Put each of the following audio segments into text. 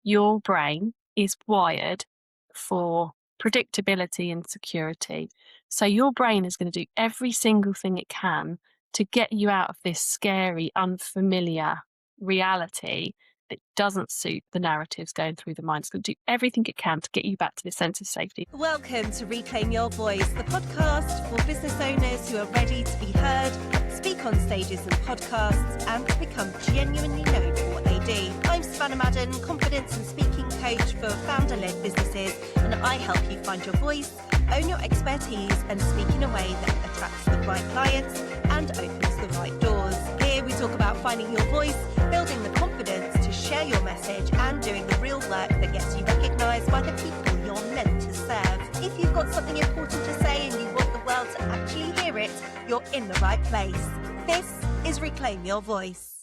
your brain is wired for predictability and security. So your brain is going to do every single thing it can to get you out of this scary, unfamiliar reality that doesn't suit the narratives going through the mind. It's going to do everything it can to get you back to this sense of safety. Welcome to Reclaim Your Voice, the podcast for business owners who are ready to be heard, speak on stages and podcasts, and become genuinely known for what they do. I'm Savannah Madden, confidence and speaking coach for founder-led businesses, and I help you find your voice, own your expertise, and speak in a way that attracts the right clients and opens the right doors. Here we talk about finding your voice, building the confidence to share your message, and doing the real work that gets you recognised by the people you're meant to serve. If you've got something important to say and you want the world to actually hear it, you're in the right place. This is Reclaim Your Voice.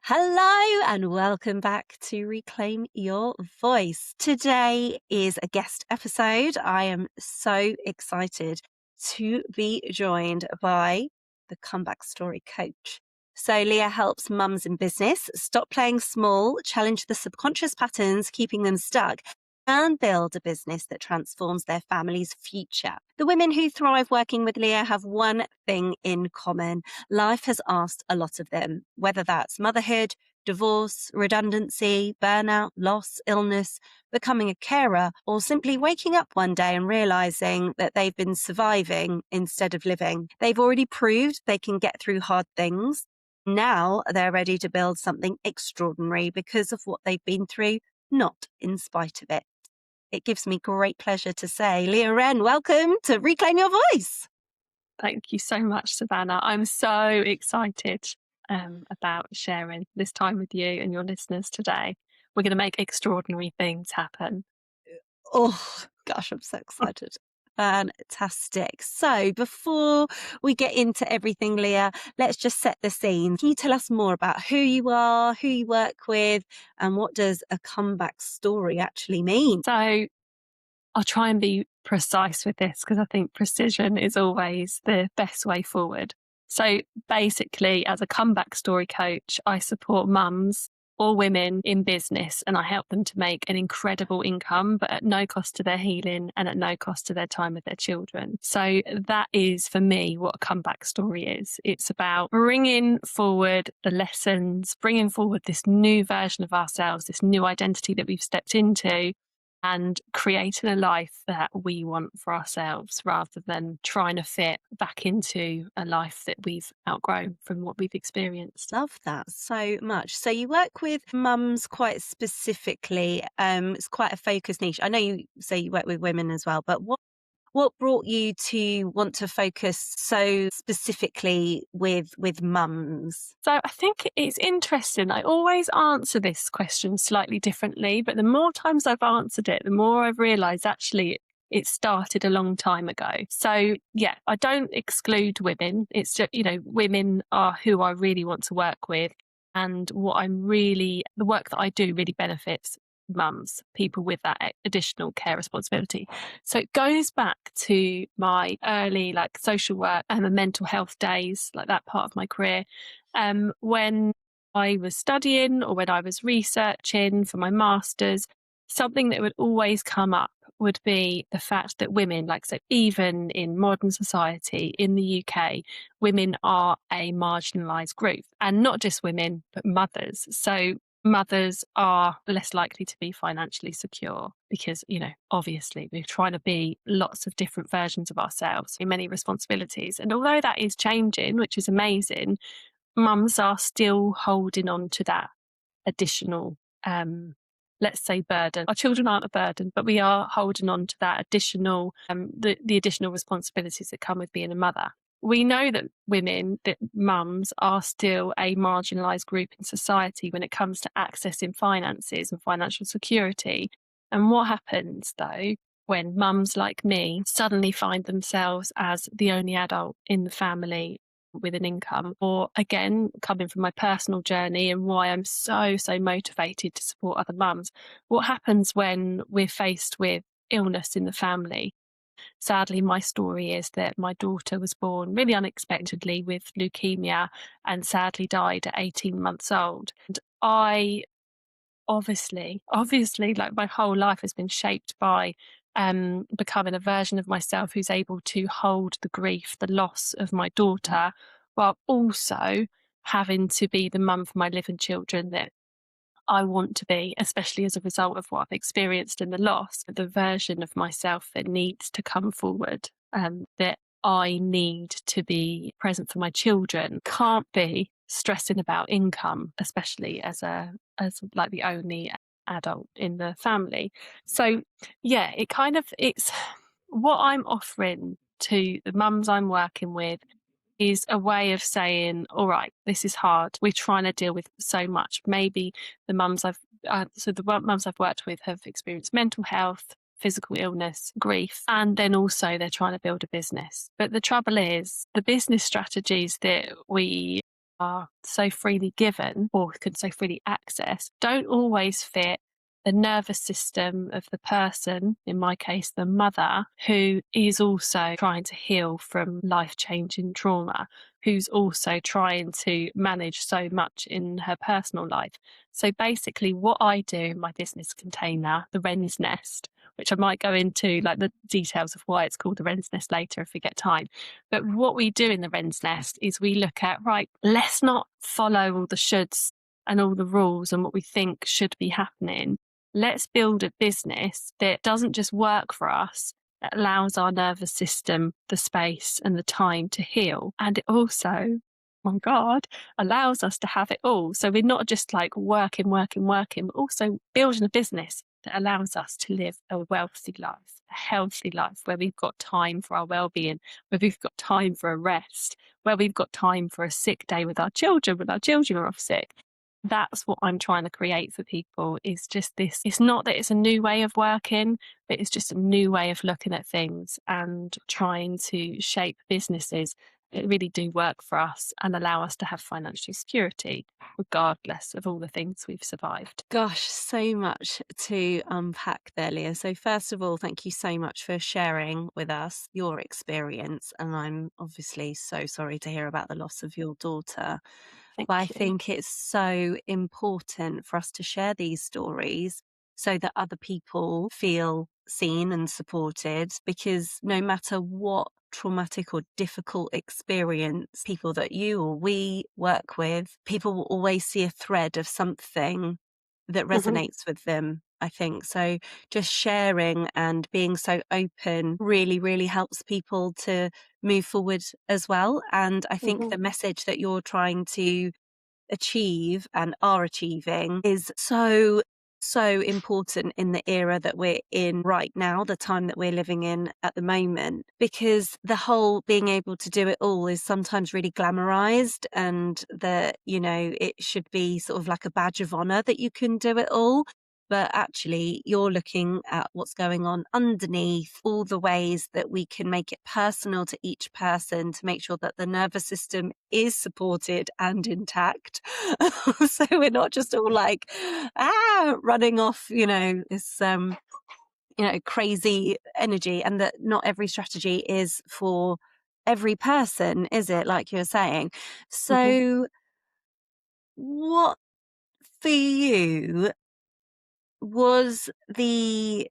Hello and welcome back to Reclaim Your Voice. Today is a guest episode. I am so excited to be joined by the comeback story coach. So Leah helps mums in business stop playing small, challenge the subconscious patterns keeping them stuck, and build a business that transforms their family's future. The women who thrive working with Leah have one thing in common. Life has asked a lot of them, whether that's motherhood, divorce, redundancy, burnout, loss, illness, becoming a carer, or simply waking up one day and realizing that they've been surviving instead of living. They've already proved they can get through hard things. Now they're ready to build something extraordinary because of what they've been through, not in spite of it. It gives me great pleasure to say, Leah Wren, welcome to Reclaim Your Voice. Thank you so much, Savannah. I'm so excited about sharing this time with you and your listeners today. We're going to make extraordinary things happen. Oh, gosh, I'm so excited. Fantastic. So before we get into everything, Leah, let's just set the scene. Can you tell us more about who you are, who you work with, and what does a comeback story actually mean? So I'll try and be precise with this because I think precision is always the best way forward. So basically, as a comeback story coach, I support mums or women in business and I help them to make an incredible income, but at no cost to their healing and at no cost to their time with their children. So that is, for me, what a comeback story is. It's about bringing forward the lessons, bringing forward this new version of ourselves, this new identity that we've stepped into, and creating a life that we want for ourselves rather than trying to fit back into a life that we've outgrown from what we've experienced. Love that so much. So you work with mums quite specifically. It's quite a focused niche. I know you say you work with women as well, but what brought you to want to focus so specifically with mums? So I think it's interesting. I always answer this question slightly differently, but the more times I've answered it, the more I've realised actually it started a long time ago. So yeah, I don't exclude women. It's just, women are who I really want to work with. And the work that I do really benefits mums, people with that additional care responsibility. So it goes back to my early social work and mental health days, like that part of my career, when I was studying or when I was researching for my master's. Something that would always come up would be the fact that women, even in modern society in the UK, women are a marginalised group, and not just women, but mothers. So mothers are less likely to be financially secure because, obviously we're trying to be lots of different versions of ourselves in many responsibilities. And although that is changing, which is amazing, mums are still holding on to that additional, let's say, burden. Our children aren't a burden, but we are holding on to that additional, the additional responsibilities that come with being a mother. We know that mums are still a marginalised group in society when it comes to accessing finances and financial security. And what happens, though, when mums like me suddenly find themselves as the only adult in the family with an income? Or again, coming from my personal journey and why I'm so motivated to support other mums, what happens when we're faced with illness in the family? Sadly, my story is that my daughter was born really unexpectedly with leukemia and sadly died at 18 months old. And I Obviously, like my whole life has been shaped by becoming a version of myself who's able to hold the grief, the loss of my daughter, while also having to be the mum for my living children that I want to be, especially as a result of what I've experienced in the loss. The version of myself that needs to come forward, that I need to be present for my children, can't be stressing about income, especially as like the only adult in the family. So yeah, it's what I'm offering to the mums I'm working with is a way of saying, all right, this is hard. We're trying to deal with so much. Maybe the mums mums I've worked with have experienced mental health, physical illness, grief, and then also they're trying to build a business. But the trouble is, the business strategies that we are so freely given or can so freely access don't always fit the nervous system of the person, in my case, the mother, who is also trying to heal from life changing trauma, who's also trying to manage so much in her personal life. So basically, what I do in my business container, the Wren's Nest, which I might go into like the details of why it's called the Wren's Nest later if we get time. But what we do in the Wren's Nest is we look at, right, let's not follow all the shoulds and all the rules and what we think should be happening. Let's build a business that doesn't just work for us, that allows our nervous system the space and the time to heal. And it also, my God, allows us to have it all. So we're not just like working, but also building a business that allows us to live a wealthy life, a healthy life, where we've got time for our well-being, where we've got time for a rest, where we've got time for a sick day with our children when our children are off sick. That's what I'm trying to create for people, is just this. It's not that it's a new way of working, but it's just a new way of looking at things and trying to shape businesses that really do work for us and allow us to have financial security, regardless of all the things we've survived. Gosh, so much to unpack there, Leah. So, first of all, thank you so much for sharing with us your experience. And I'm obviously so sorry to hear about the loss of your daughter. Thank But I you. think it's so important for us to share these stories so that other people feel seen and supported, because no matter what traumatic or difficult experience people that you or we work with, people will always see a thread of something that Mhm, resonates with them, I think. So just sharing and being so open really, really helps people to move forward as well. And I think mhm, the message that you're trying to achieve and are achieving is so important in the era that we're in right now, the time that we're living in at the moment, because the whole being able to do it all is sometimes really glamorized, and that, you know, it should be sort of like a badge of honor that you can do it all. But actually, you're looking at what's going on underneath, all the ways that we can make it personal to each person to make sure that the nervous system is supported and intact. So we're not just all like, running off, you know, this, crazy energy, and that not every strategy is for every person, is it? Like you're saying. mhm. So, what for you was the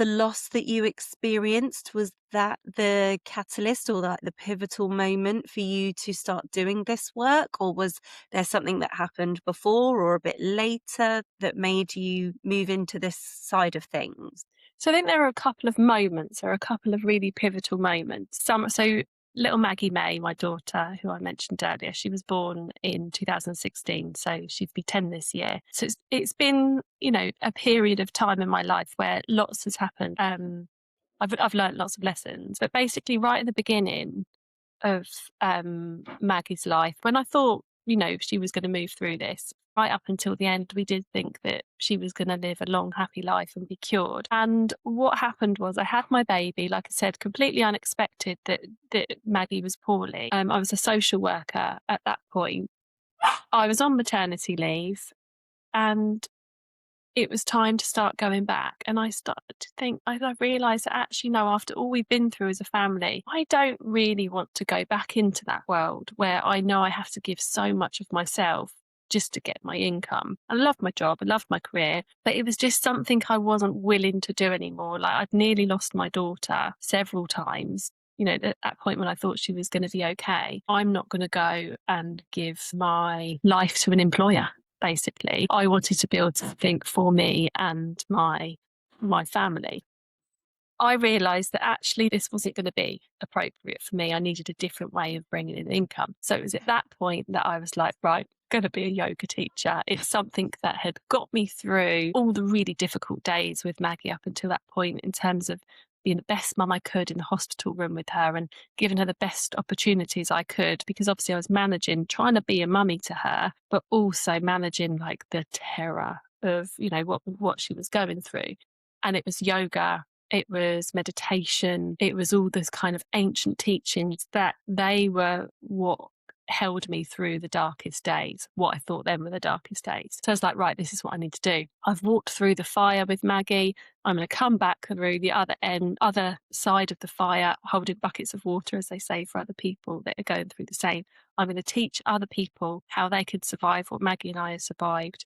loss that you experienced, was that the catalyst or like the pivotal moment for you to start doing this work? Or was there something that happened before or a bit later that made you move into this side of things? So I think there are a couple of moments, there are a couple of really pivotal moments. So little Maggie May, my daughter, who I mentioned earlier, she was born in 2016, so she'd be 10 this year. So it's been, you know, a period of time in my life where lots has happened. I've learned lots of lessons, but basically right at the beginning of Maggie's life, when I thought, you know, she was going to move through this, right up until the end, we did think that she was going to live a long, happy life and be cured. And what happened was I had my baby, like I said, completely unexpected that Maggie was poorly. I was a social worker at that point. I was on maternity leave, and it was time to start going back. And I started to think, I realised that actually, no, after all we've been through as a family, I don't really want to go back into that world where I know I have to give so much of myself just to get my income. I loved my job, I loved my career, but it was just something I wasn't willing to do anymore. Like, I'd nearly lost my daughter several times. At that point when I thought she was going to be okay. I'm not going to go and give my life to an employer, basically. I wanted to be able to think for me and my family. I realised that actually this wasn't going to be appropriate for me. I needed a different way of bringing in income. So it was at that point that I was like, right, going to be a yoga teacher. It's something that had got me through all the really difficult days with Maggie up until that point, in terms of being the best mum I could in the hospital room with her and giving her the best opportunities I could, because obviously I was trying to be a mummy to her, but also managing like the terror of, what she was going through. And it was yoga, it was meditation, it was all those kind of ancient teachings that they were what held me through the darkest days, what I thought then were the darkest days. So I was like, right, this is what I need to do. I've walked through the fire with Maggie. I'm going to come back through the other side of the fire, holding buckets of water, as they say, for other people that are going through the same. I'm going to teach other people how they could survive what Maggie and I have survived,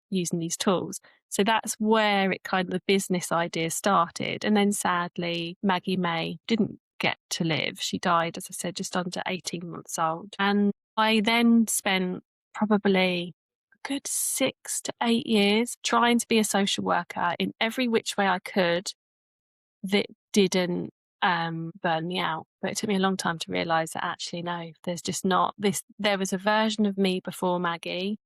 using these tools. So that's where it kind of, the business idea started. And then sadly, Maggie May didn't get to live. She died, as I said, just under 18 months old. And I then spent probably a good 6 to 8 years trying to be a social worker in every which way I could that didn't burn me out. But it took me a long time to realise that actually, no, there's just not this. There was a version of me before Maggie,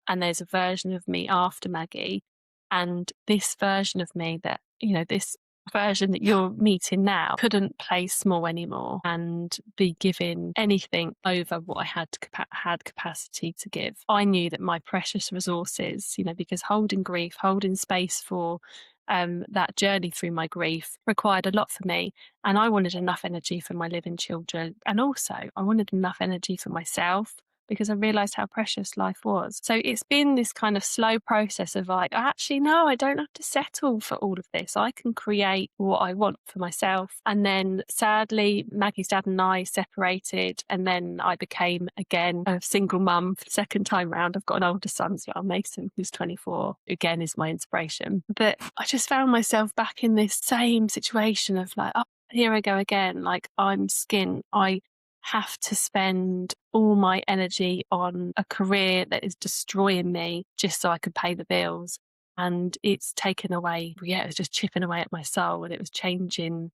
and there's a version of me after Maggie. And this version of me that, this version that you're meeting now couldn't play small anymore and be giving anything over what I had capacity to give. I knew that my precious resources, because holding grief, holding space for that journey through my grief required a lot for me. And I wanted enough energy for my living children. And also I wanted enough energy for myself, because I realised how precious life was. So it's been this kind of slow process of like, actually, no, I don't have to settle for all of this. I can create what I want for myself. And then sadly, Maggie's dad and I separated, and then I became again a single mum for the second time round. I've got an older son as well, Mason, who's 24, again is my inspiration. But I just found myself back in this same situation of like, oh, here I go again. Like, I'm skint. I have to spend all my energy on a career that is destroying me just so I could pay the bills. And it's taken away, it was just chipping away at my soul, and it was changing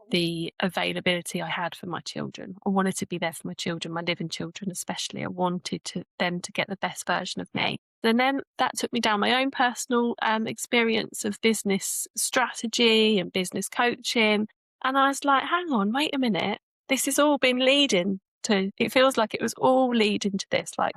the availability I had for my children. I wanted to be there for my children, my living children especially. I wanted them to get the best version of me. And then that took me down my own personal experience of business strategy and business coaching. And I was like, hang on, wait a minute. This has all been leading to, it feels like it was all leading to this, like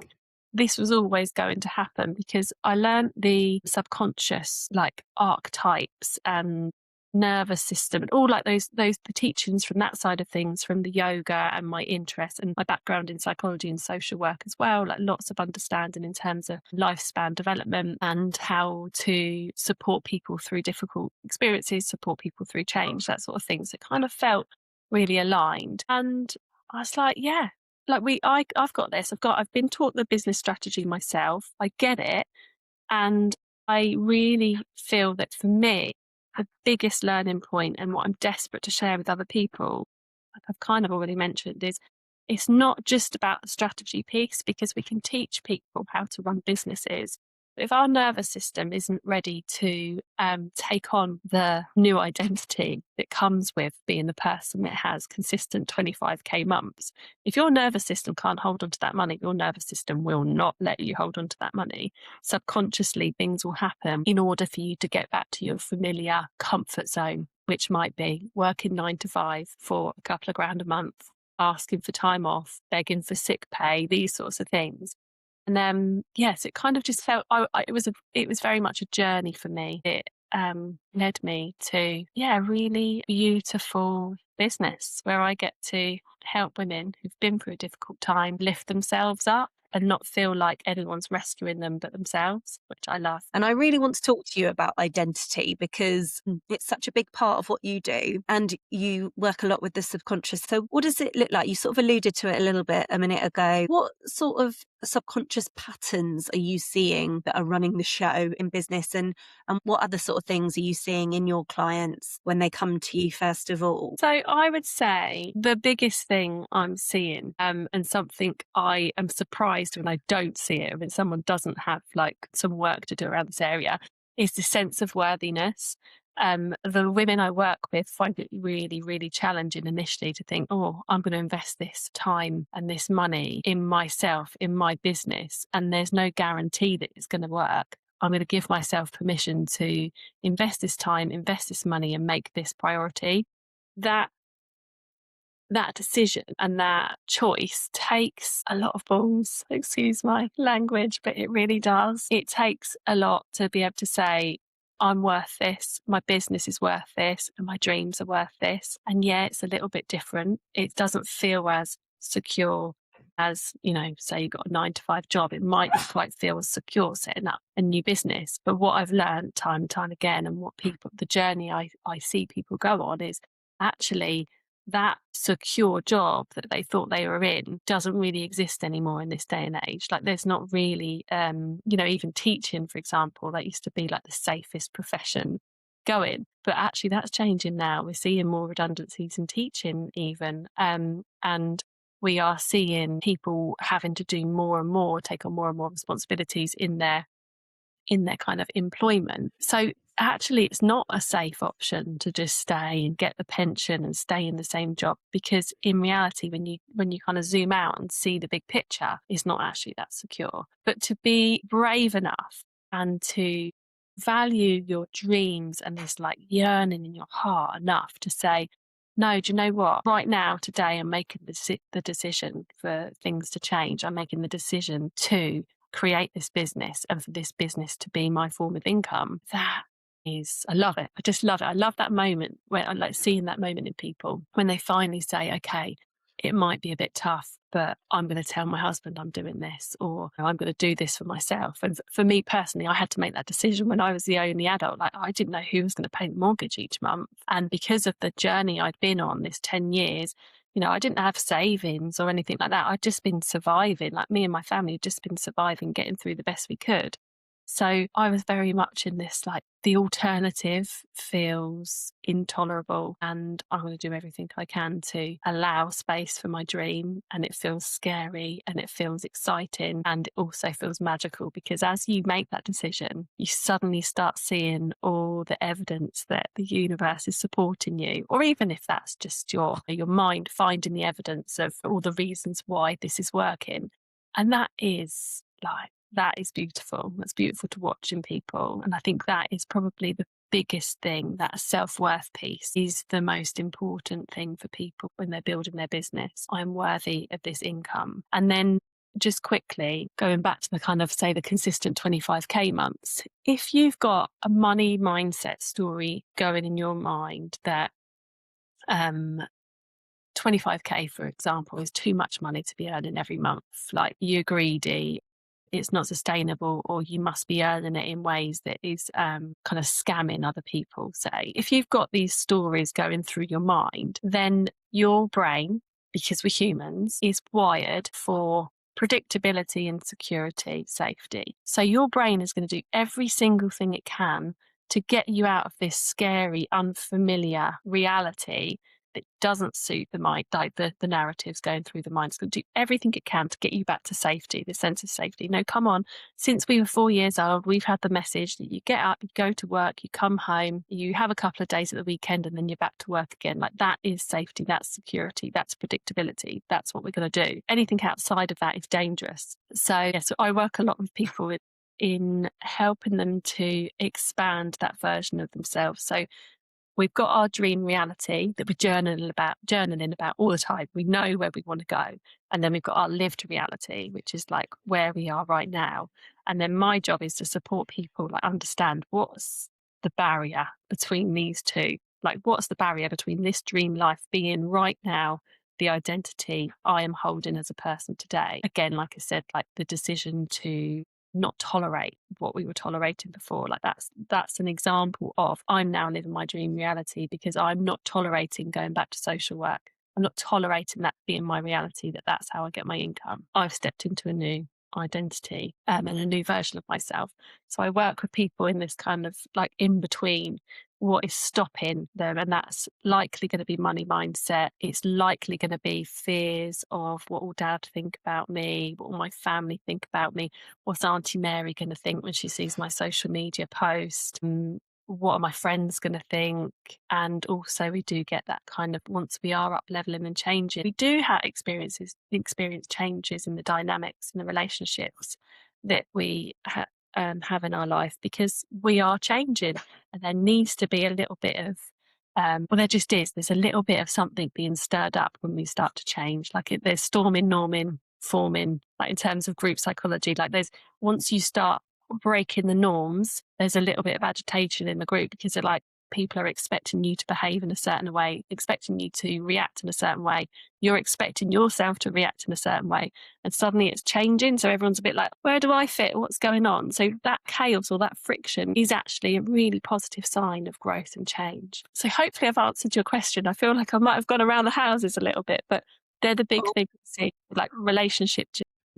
this was always going to happen, because I learned the subconscious, like archetypes and nervous system and all like the teachings from that side of things, from the yoga and my interest and my background in psychology and social work as well, like lots of understanding in terms of lifespan development and how to support people through difficult experiences, support people through change, that sort of thing. So it kind of felt really aligned. And I was like, yeah, like I've got this. I've been taught the business strategy myself. I get it. And I really feel that for me, the biggest learning point and what I'm desperate to share with other people, like I've kind of already mentioned, is it's not just about the strategy piece, because we can teach people how to run businesses. But if our nervous system isn't ready to take on the new identity that comes with being the person that has consistent 25k months, if your nervous system can't hold on to that money, your nervous system will not let you hold on to that money. Subconsciously, things will happen in order for you to get back to your familiar comfort zone, which might be working 9 to 5 for a couple of grand a month, asking for time off, begging for sick pay, these sorts of things. And then, yes, it kind of just felt, it was very much a journey for me. It led me to, really beautiful business where I get to help women who've been through a difficult time lift themselves up and not feel like anyone's rescuing them but themselves, which I love. And I really want to talk to you about identity because it's such a big part of what you do, and you work a lot with the subconscious. So what does it look like? You sort of alluded to it a little bit a minute ago. What sort of subconscious patterns are you seeing that are running the show in business, and what other sort of things are you seeing in your clients when they come to you first of all? So I would say the biggest thing I'm seeing, and something I am surprised when I don't see it, when someone doesn't have like some work to do around this area, is the sense of worthiness. The women I work with find it really, really challenging initially to think, oh, I'm going to invest this time and this money in myself, in my business, and there's no guarantee that it's going to work. I'm going to give myself permission to invest this time, invest this money, and make this priority. That decision and that choice takes a lot of balls, excuse my language, but it really does. It takes a lot to be able to say, I'm worth this, my business is worth this, and my dreams are worth this. And yeah, it's a little bit different. It doesn't feel as secure as, say you've got a 9 to 5 job. It might not quite feel as secure setting up a new business. But what I've learned time and time again, and what the journey I see people go on, is actually that secure job that they thought they were in doesn't really exist anymore in this day and age. Like there's not really, even teaching, for example, that used to be like the safest profession going, but actually that's changing now. We're seeing more redundancies in teaching even, and we are seeing people having to do more and more, take on more and more responsibilities in their kind of employment. So actually it's not a safe option to just stay and get the pension and stay in the same job, because in reality when you kind of zoom out and see the big picture, it's not actually that secure. But to be brave enough and to value your dreams and this like yearning in your heart enough to say, no, do you know what? Right now, today, I'm making the decision for things to change. I'm making the decision to create this business and for this business to be my form of income. That is, I love it. I just love it. I love that moment where I like seeing that moment in people when they finally say, okay, it might be a bit tough, but I'm going to tell my husband I'm doing this, or I'm going to do this for myself. And for me personally, I had to make that decision when I was the only adult. Like I didn't know who was going to pay the mortgage each month. And because of the journey I'd been on this 10 years, I didn't have savings or anything like that. I'd just been surviving, like me and my family had just been surviving, getting through the best we could. So I was very much in this, like the alternative feels intolerable and I'm going to do everything I can to allow space for my dream. And it feels scary and it feels exciting and it also feels magical, because as you make that decision, you suddenly start seeing all the evidence that the universe is supporting you, or even if that's just your mind finding the evidence of all the reasons why this is working. And that is beautiful. That's beautiful to watch in people. And I think that is probably the biggest thing, that self-worth piece is the most important thing for people when they're building their business. I'm worthy of this income. And then just quickly going back to the kind of, say, the consistent 25k months, if you've got a money mindset story going in your mind that 25k, for example, is too much money to be earning every month, like you're greedy, it's not sustainable, or you must be earning it in ways that is kind of scamming other people, say. If you've got these stories going through your mind, then your brain, because we're humans, is wired for predictability and security, safety. So your brain is going to do every single thing it can to get you out of this scary, unfamiliar reality that doesn't suit the mind, like the narratives going through the mind. It's going to do everything it can to get you back to safety, the sense of safety. No, come on. Since we were 4 years old, we've had the message that you get up, you go to work, you come home, you have a couple of days at the weekend, and then you're back to work again. Like that is safety, that's security, that's predictability. That's what we're going to do. Anything outside of that is dangerous. So, so I work a lot with people in helping them to expand that version of themselves. So we've got our dream reality that we're journaling about all the time. We know where we want to go. And then we've got our lived reality, which is like where we are right now. And then my job is to support people like understand what's the barrier between these two. Like what's the barrier between this dream life being right now, the identity I am holding as a person today. Again, like I said, like the decision to not tolerate what we were tolerating before. Like that's an example of I'm now living my dream reality because I'm not tolerating going back to social work. I'm not tolerating that being my reality, that's how I get my income. I've stepped into a new identity and a new version of myself. So I work with people in this kind of like in between what is stopping them, and that's likely going to be money mindset. It's likely going to be fears of what will dad think about me, what will my family think about me, what's Auntie Mary going to think when she sees my social media post, what are my friends going to think. And also we do get that kind of, once we are up leveling and changing, we do have experience changes in the dynamics and the relationships that we have in our life, because we are changing, and there needs to be a little bit of well, there just is. There's a little bit of something being stirred up when we start to change. Like there's storming, norming, forming. Like in terms of group psychology, like once you start breaking the norms, there's a little bit of agitation in the group, because they're like, people are expecting you to behave in a certain way, expecting you to react in a certain way. You're expecting yourself to react in a certain way. And suddenly it's changing. So everyone's a bit like, where do I fit? What's going on? So that chaos or that friction is actually a really positive sign of growth and change. So hopefully I've answered your question. I feel like I might have gone around the houses a little bit, but they're the big things to see, like relationship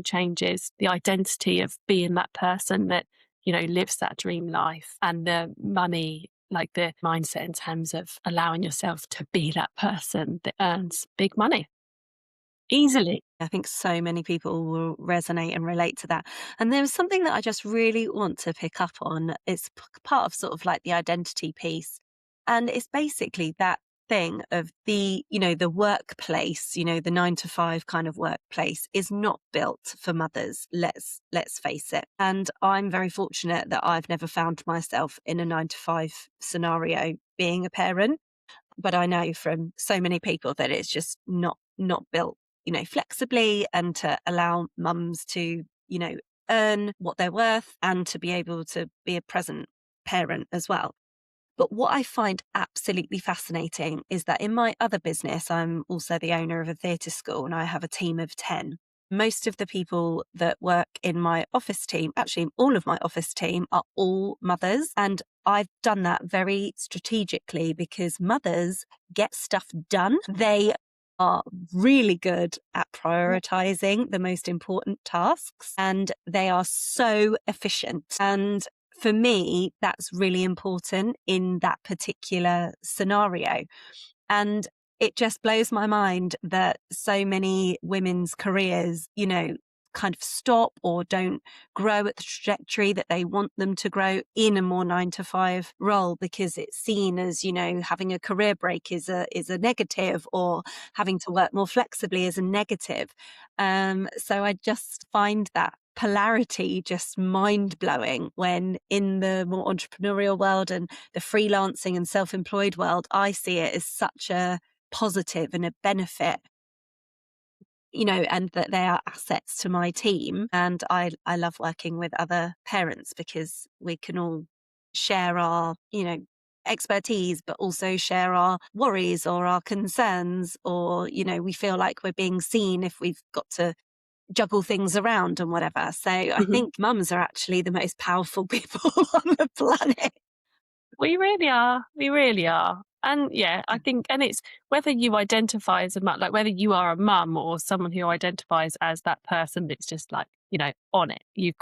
changes, the identity of being that person that, lives that dream life, and the money, like the mindset in terms of allowing yourself to be that person that earns big money easily. I think so many people will resonate and relate to that. And there was something that I just really want to pick up on. It's part of sort of like the identity piece. And it's basically that thing of the workplace, the 9 to 5 kind of workplace is not built for mothers. Let's face it. And I'm very fortunate that I've never found myself in a 9 to 5 scenario being a parent. But I know from so many people that it's just not built, flexibly, and to allow mums to, earn what they're worth and to be able to be a present parent as well. But what I find absolutely fascinating is that in my other business, I'm also the owner of a theatre school, and I have a team of 10. Most of the people that work in my office team, actually all of my office team, are all mothers. And I've done that very strategically because mothers get stuff done. They are really good at prioritizing the most important tasks, and they are so efficient. And for me, that's really important in that particular scenario. And it just blows my mind that so many women's careers, kind of stop or don't grow at the trajectory that they want them to grow in a more 9 to 5 role, because it's seen as, having a career break is a negative, or having to work more flexibly is a negative. So I just find that polarity just mind-blowing, when in the more entrepreneurial world and the freelancing and self-employed world, I see it as such a positive and a benefit, and that they are assets to my team. And I love working with other parents because we can all share our, expertise, but also share our worries or our concerns, or, we feel like we're being seen if we've got to juggle things around and whatever. So I think mums are actually the most powerful people on the planet. We really are. We really are. And yeah, I think, and it's whether you identify as a mum, like whether you are a mum or someone who identifies as that person that's just like, on it. You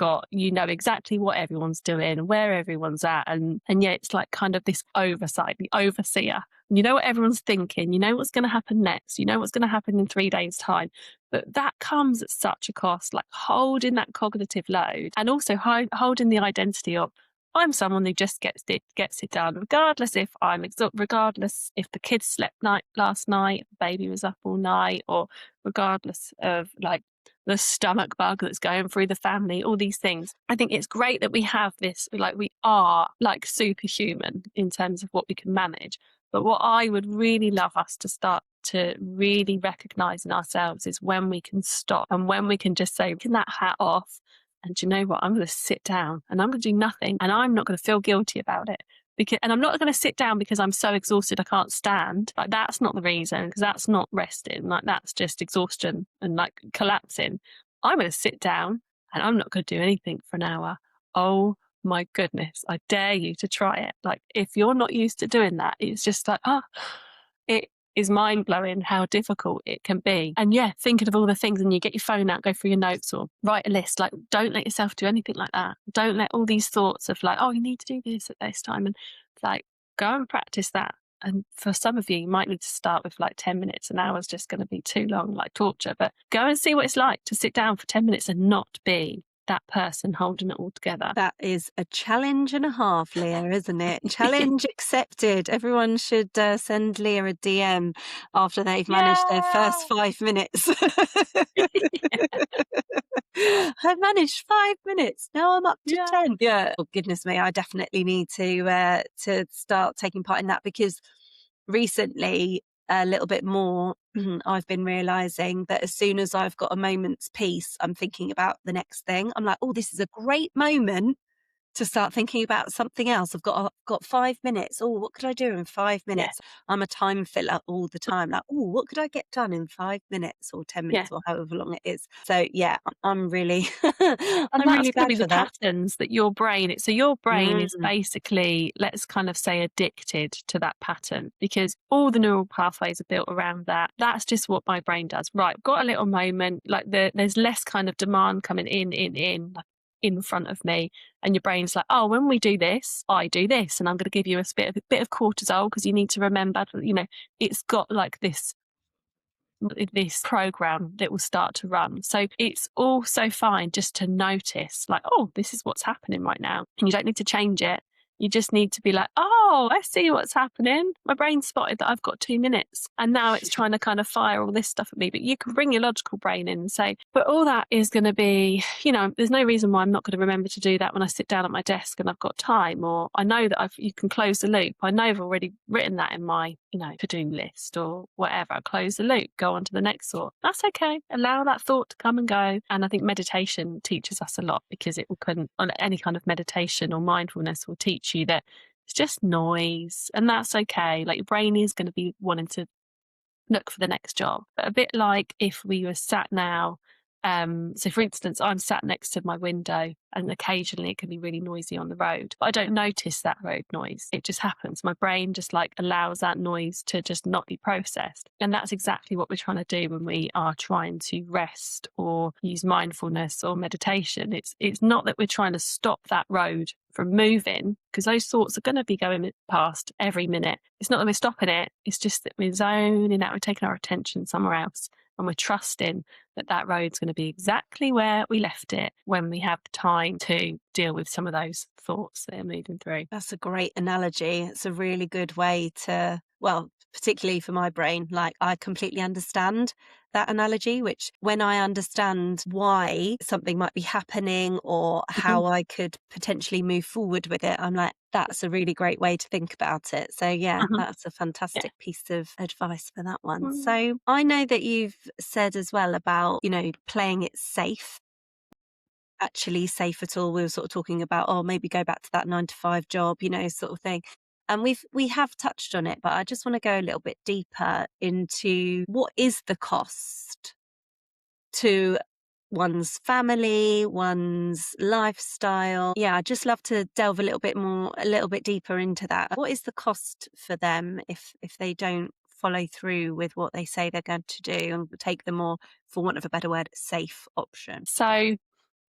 know exactly what everyone's doing, where everyone's at. And yeah, it's like kind of this oversight, the overseer. You know what everyone's thinking, you know what's going to happen next, you know what's going to happen in 3 days' time. But that comes at such a cost, like holding that cognitive load, and also holding the identity of, I'm someone who just gets it done, regardless if I'm exhausted, regardless if the kids slept last night, the baby was up all night, or regardless of like the stomach bug that's going through the family, all these things. I think it's great that we have this, like we are like superhuman in terms of what we can manage. But what I would really love us to start to really recognize in ourselves is when we can stop, and when we can just say, can that hat off? And do you know what? I'm going to sit down and I'm going to do nothing, and I'm not going to feel guilty about it. And I'm not going to sit down because I'm so exhausted I can't stand. Like, that's not the reason, because that's not resting. Like, that's just exhaustion and like collapsing. I'm going to sit down and I'm not going to do anything for an hour. Oh my goodness, I dare you to try it. Like, if you're not used to doing that, it's just like, it is mind blowing how difficult it can be. And yeah, thinking of all the things, and you get your phone out, go through your notes or write a list. Like, don't let yourself do anything like that. Don't let all these thoughts of like, oh, you need to do this at this time. And like, go and practice that. And for some of you, you might need to start with like 10 minutes. An hour is just going to be too long, like torture. But go and see what it's like to sit down for 10 minutes and not be that person holding it all together. That is a challenge and a half, Leah, isn't it? Challenge accepted. Everyone should send Leah a DM after they've managed their first 5 minutes. I've managed 5 minutes. Now I'm up to 10. Yeah. Oh, goodness me. I definitely need to start taking part in that, because recently, a little bit more, I've been realizing that as soon as I've got a moment's peace, I'm thinking about the next thing. I'm like, oh, this is a great moment to start thinking about something else. I've got 5 minutes. Oh, what could I do in 5 Yeah. minutes? I'm a time filler all the time. Like, oh, what could I get done in 5 minutes or 10 minutes or however long it is? So yeah, I'm really, And I'm that's really going to be bad the for that. patterns that your brain, so your brain is Mm. basically, let's kind of say, addicted to that pattern, because all the neural pathways are built around that. That's just what my brain does. Right, got a little moment, like there's less kind of demand coming in, like in front of me. And your brain's like, oh, when we do this, I do this. And I'm going to give you a bit of cortisol, because you need to remember, it's got like this program that will start to run. So it's also fine just to notice, like, oh, this is what's happening right now. And you don't need to change it. You just need to be like, oh, I see what's happening. My brain spotted that I've got 2 minutes, and now it's trying to kind of fire all this stuff at me. But you can bring your logical brain in and say, but all that is going to be, there's no reason why I'm not going to remember to do that when I sit down at my desk and I've got time, or I know that you can close the loop. I know I've already written that in my, to-do list or whatever. Close the loop, go on to the next thought. That's okay. Allow that thought to come and go. And I think meditation teaches us a lot, because any kind of meditation or mindfulness will teach you that it's just noise, and that's okay. Like, your brain is going to be wanting to look for the next job. But a bit like if we were sat now, so for instance, I'm sat next to my window, and occasionally it can be really noisy on the road, but I don't notice that road noise. It just happens. My brain just like allows that noise to just not be processed. And that's exactly what we're trying to do when we are trying to rest or use mindfulness or meditation. It's not that we're trying to stop that road from moving, because those thoughts are going to be going past every minute. It's not that we're stopping it. It's just that we're zoning out, we're taking our attention somewhere else, and we're trusting that road's going to be exactly where we left it when we have the time to deal with some of those thoughts that are moving through. That's a great analogy. It's a really good way to, well, particularly for my brain, like, I completely understand that analogy, which when I understand why something might be happening or how I could potentially move forward with it, I'm like, that's a really great way to think about it. So yeah, that's a Yeah. fantastic piece of advice for that one. Mm. So I know that you've said as well about, playing it safe. Actually safe at all. We were sort of talking about, oh, maybe go back to that 9 to 5 job, sort of thing. And we have touched on it, but I just want to go a little bit deeper into what is the cost to one's family, one's lifestyle. Yeah, I'd just love to delve a little bit deeper into that. What is the cost for them if they don't follow through with what they say they're going to do and take the more, for want of a better word, safe option? So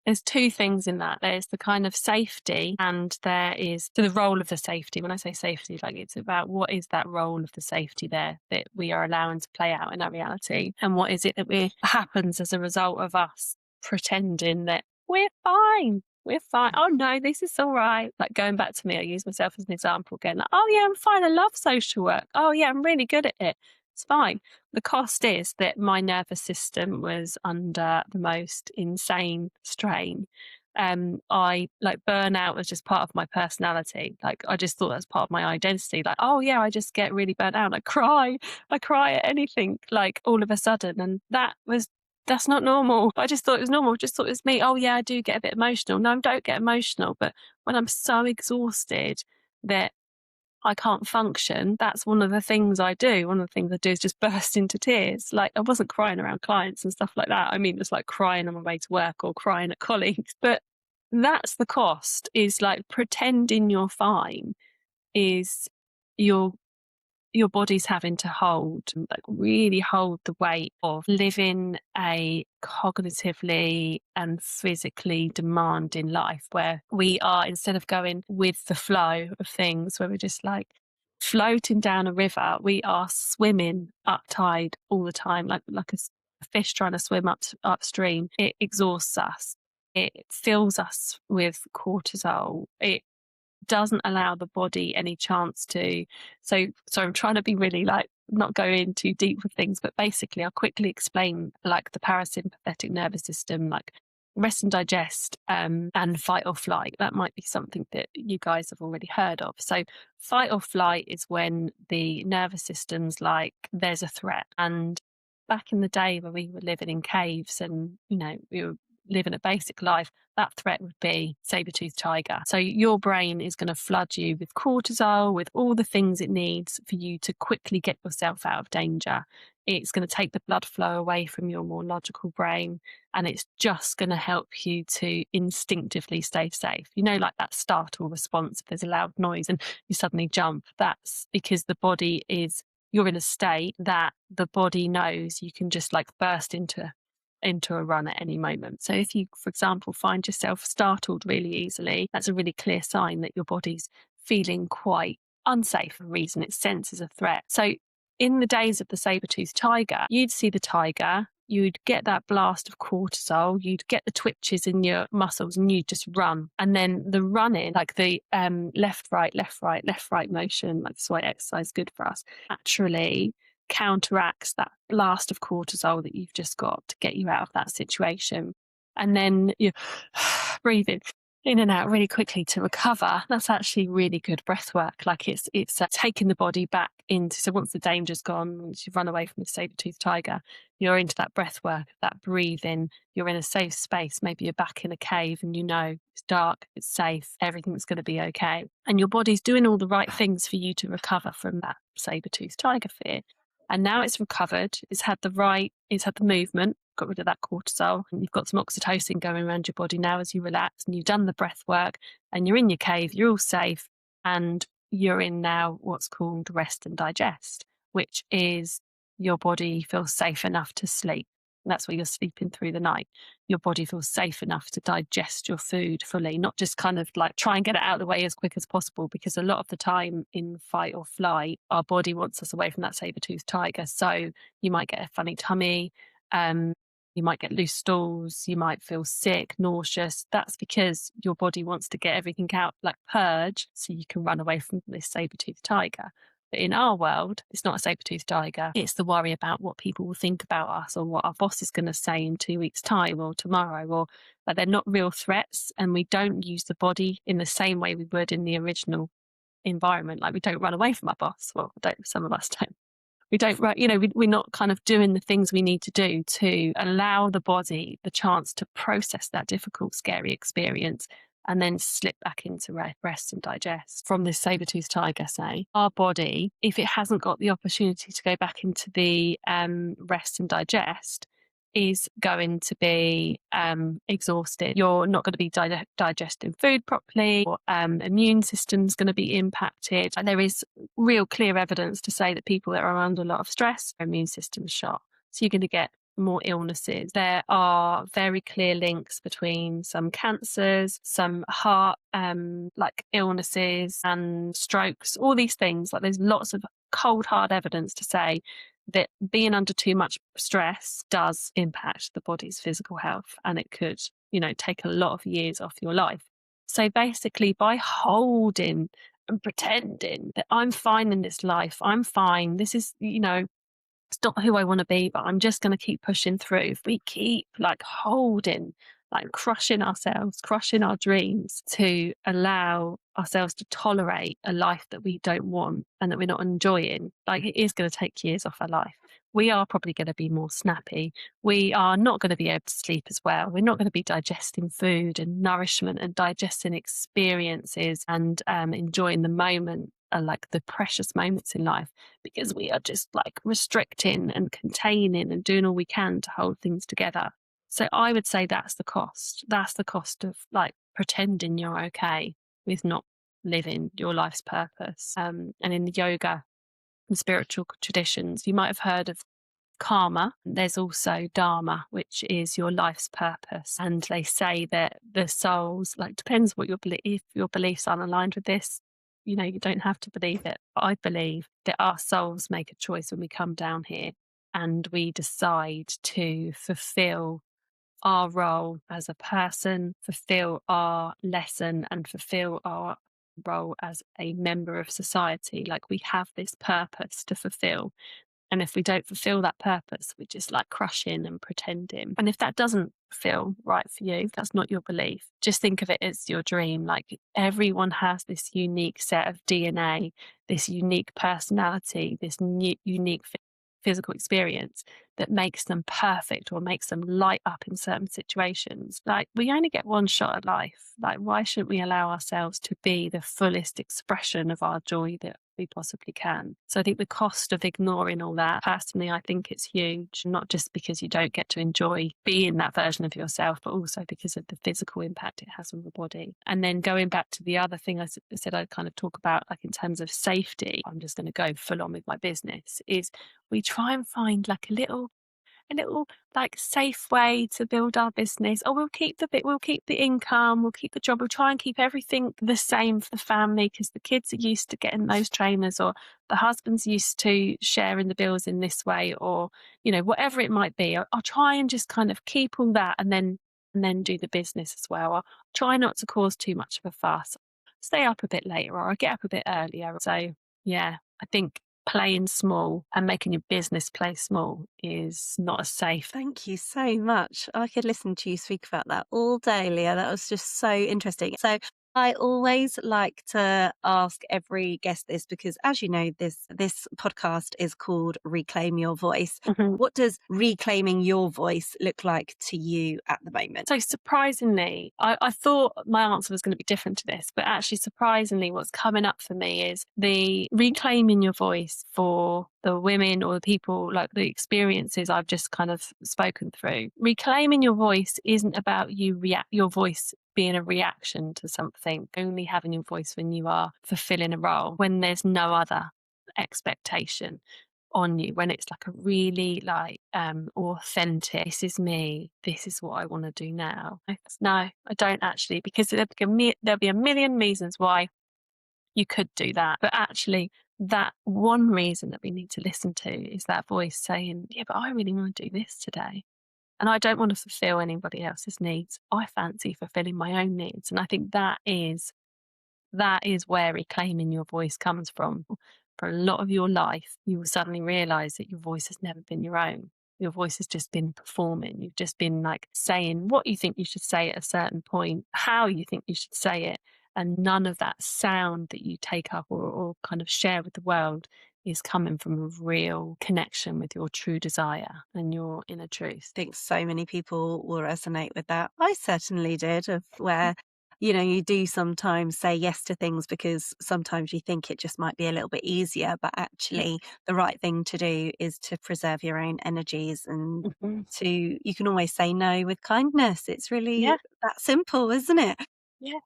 there's two things in that. There's the kind of safety, and there is the role of the safety. When I say safety, like, it's about what is that role of the safety there that we are allowing to play out in our reality, and what is it that happens as a result of us pretending that we're fine. We're fine. Oh no, this is all right. Like, going back to me, I use myself as an example again. Like, oh yeah, I'm fine. I love social work. Oh yeah, I'm really good at it. It's fine. The cost is that my nervous system was under the most insane strain. I like, burnout was just part of my personality. Like, I just thought that's part of my identity. Like, oh yeah, I just get really burnt out. I cry at anything, like, all of a sudden. And that's not normal. I just thought it was normal. Just thought it was me. Oh yeah, I do get a bit emotional. No, I don't get emotional. But when I'm so exhausted that I can't function, that's one of the things I do. One of the things I do is just burst into tears. Like, I wasn't crying around clients and stuff like that. I mean, just like crying on my way to work or crying at colleagues. But that's the cost, is like pretending you're fine is your your body's having to hold, like really hold the weight of living a cognitively and physically demanding life, where we are, instead of going with the flow of things, where we're just like floating down a river, we are swimming up tide all the time, like a fish trying to swim upstream. It exhausts us. It fills us with cortisol. It doesn't allow the body any chance to. So I'm trying to be really like not go in too deep with things, but basically I'll quickly explain like the parasympathetic nervous system, like rest and digest, and fight or flight. That might be something that you guys have already heard of. So fight or flight is when the nervous system's like there's a threat. And back in the day when we were living in caves and we were living a basic life, that threat would be saber-toothed tiger. So your brain is going to flood you with cortisol, with all the things it needs for you to quickly get yourself out of danger. It's going to take the blood flow away from your more logical brain, and it's just going to help you to instinctively stay safe. Like that startle response, if there's a loud noise and you suddenly jump, that's because you're in a state that the body knows you can just like burst into a run at any moment. So if you, for example, find yourself startled really easily, that's a really clear sign that your body's feeling quite unsafe for a reason. It senses a threat. So in the days of the saber-toothed tiger, you'd see the tiger, you'd get that blast of cortisol, you'd get the twitches in your muscles, and you'd just run. And then the running, like the left, right, left, right, left, right motion, like that's why exercise is good for us, naturally counteracts that blast of cortisol that you've just got to get you out of that situation. And then you're breathing in and out really quickly to recover. That's actually really good breath work. Like it's taking the body back into, so once the danger's gone, once you've run away from the saber-toothed tiger, you're into that breath work, that breathing, you're in a safe space. Maybe you're back in a cave and it's dark, it's safe, everything's going to be okay. And your body's doing all the right things for you to recover from that saber-toothed tiger fear. And now it's recovered, it's had the movement, got rid of that cortisol, and you've got some oxytocin going around your body now as you relax, and you've done the breath work, and you're in your cave, you're all safe, and you're in now what's called rest and digest, which is your body feels safe enough to sleep. And that's where you're sleeping through the night. Your body feels safe enough to digest your food fully, not just kind of like try and get it out of the way as quick as possible, because a lot of the time in fight or flight, our body wants us away from that saber-toothed tiger. So you might get a funny tummy, you might get loose stools, you might feel sick, nauseous. That's because your body wants to get everything out, like purge, so you can run away from this saber-toothed tiger. But in our world, it's not a saber-toothed tiger. It's the worry about what people will think about us, or what our boss is going to say in 2 weeks' time or tomorrow, or like they're not real threats. And we don't use the body in the same way we would in the original environment. Like we don't run away from our boss. Well, some of us don't. We don't, we're not kind of doing the things we need to do to allow the body the chance to process that difficult, scary experience and then slip back into rest and digest from this saber-toothed tiger, say. Our body, if it hasn't got the opportunity to go back into the rest and digest, is going to be exhausted. You're not going to be digesting food properly. Your immune system's going to be impacted. And there is real clear evidence to say that people that are under a lot of stress, their immune system's shot. So you're going to get more illnesses. There are very clear links between some cancers, some heart like illnesses and strokes, all these things. Like there's lots of cold hard evidence to say that being under too much stress does impact the body's physical health, and it could, take a lot of years off your life. So basically, by holding and pretending that I'm fine in this life, I'm fine, this is, it's not who I want to be, but I'm just going to keep pushing through. If we keep like holding, like crushing ourselves, crushing our dreams to allow ourselves to tolerate a life that we don't want and that we're not enjoying, like it is going to take years off our life. We are probably going to be more snappy. We are not going to be able to sleep as well. We're not going to be digesting food and nourishment and digesting experiences and enjoying the moment are like the precious moments in life, because we are just like restricting and containing and doing all we can to hold things together. So I would say that's the cost. That's the cost of like pretending you're okay with not living your life's purpose. And in the yoga and spiritual traditions, you might have heard of karma. There's also dharma, which is your life's purpose. And they say that the souls, like, depends what if your beliefs aren't aligned with this, you don't have to believe it. But I believe that our souls make a choice when we come down here, and we decide to fulfill our role as a person, fulfill our lesson, and fulfill our role as a member of society. Like, we have this purpose to fulfill. And if we don't fulfill that purpose, we're just like crushing and pretending. And if that doesn't feel right for you, if that's not your belief, just think of it as your dream. Like, everyone has this unique set of DNA, this unique personality, this unique physical experience that makes them perfect or makes them light up in certain situations. Like, we only get one shot at life. Like, why shouldn't we allow ourselves to be the fullest expression of our joy that we possibly can? So I think the cost of ignoring all that, personally, I think it's huge, not just because you don't get to enjoy being that version of yourself, but also because of the physical impact it has on the body. And then going back to the other thing I said I'd kind of talk about, like in terms of safety, I'm just going to go full on with my business, is we try and find like a little like safe way to build our business. Or we'll keep the income, we'll keep the job, we'll try and keep everything the same for the family because the kids are used to getting those trainers, or the husband's used to sharing the bills in this way, or whatever it might be. I'll try and just kind of keep all that and then do the business as well. I'll try not to cause too much of a fuss. Stay up a bit later, or I get up a bit earlier. So yeah, I think playing small and making your business play small is not as safe. Thank you so much. I could listen to you speak about that all day, Leah. That was just so interesting. So I always like to ask every guest this because, as you know, this podcast is called Reclaim Your Voice. Mm-hmm. What does reclaiming your voice look like to you at the moment? So surprisingly, I thought my answer was going to be different to this, but actually surprisingly what's coming up for me is the reclaiming your voice for the women or the people, like the experiences I've just kind of spoken through. Reclaiming your voice isn't about your voice being a reaction to something, only having your voice when you are fulfilling a role, when there's no other expectation on you, when it's like a really authentic, this is me, this is what I want to do now. No, I don't actually, because there'll be a million reasons why you could do that. But actually, that one reason that we need to listen to is that voice saying, yeah, but I really want to do this today. And I don't want to fulfill anybody else's needs. I fancy fulfilling my own needs. And I think that is where reclaiming your voice comes from. For a lot of your life, you will suddenly realize that your voice has never been your own. Your voice has just been performing. You've just been like saying what you think you should say at a certain point, how you think you should say it. And none of that sound that you take up or kind of share with the world is coming from a real connection with your true desire and your inner truth. I think so many people will resonate with that. I certainly did, of where you do sometimes say yes to things because sometimes you think it just might be a little bit easier, but actually the right thing to do is to preserve your own energies and you can always say no with kindness. It's really that simple, isn't it? Yeah.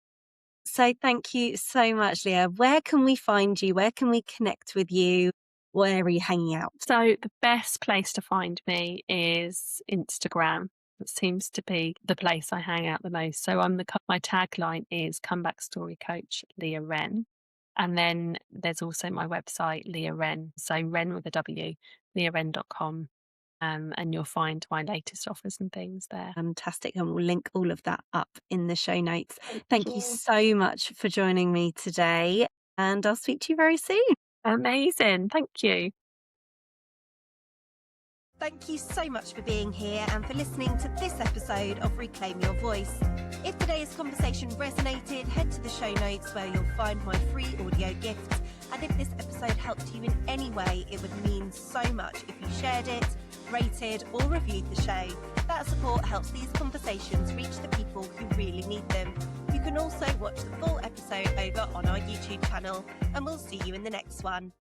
So thank you so much, Leah. Where can we find you? Where can we connect with you? Where are you hanging out? So the best place to find me is Instagram. It seems to be the place I hang out the most. So my tagline is Comeback Story Coach Leah Wren. And then there's also my website, Leah Wren. So Wren with a W, leahwren.com. And you'll find my latest offers and things there. Fantastic. And we'll link all of that up in the show notes. Thank you so much for joining me today. And I'll speak to you very soon. Amazing. Thank you. Thank you so much for being here and for listening to this episode of Reclaim Your Voice. If today's conversation resonated, head to the show notes where you'll find my free audio gifts. And if this episode helped you in any way, it would mean so much if you shared it, rated or reviewed the show. That support helps these conversations reach the people who really need them. You can also watch the full episode over on our YouTube channel, and we'll see you in the next one.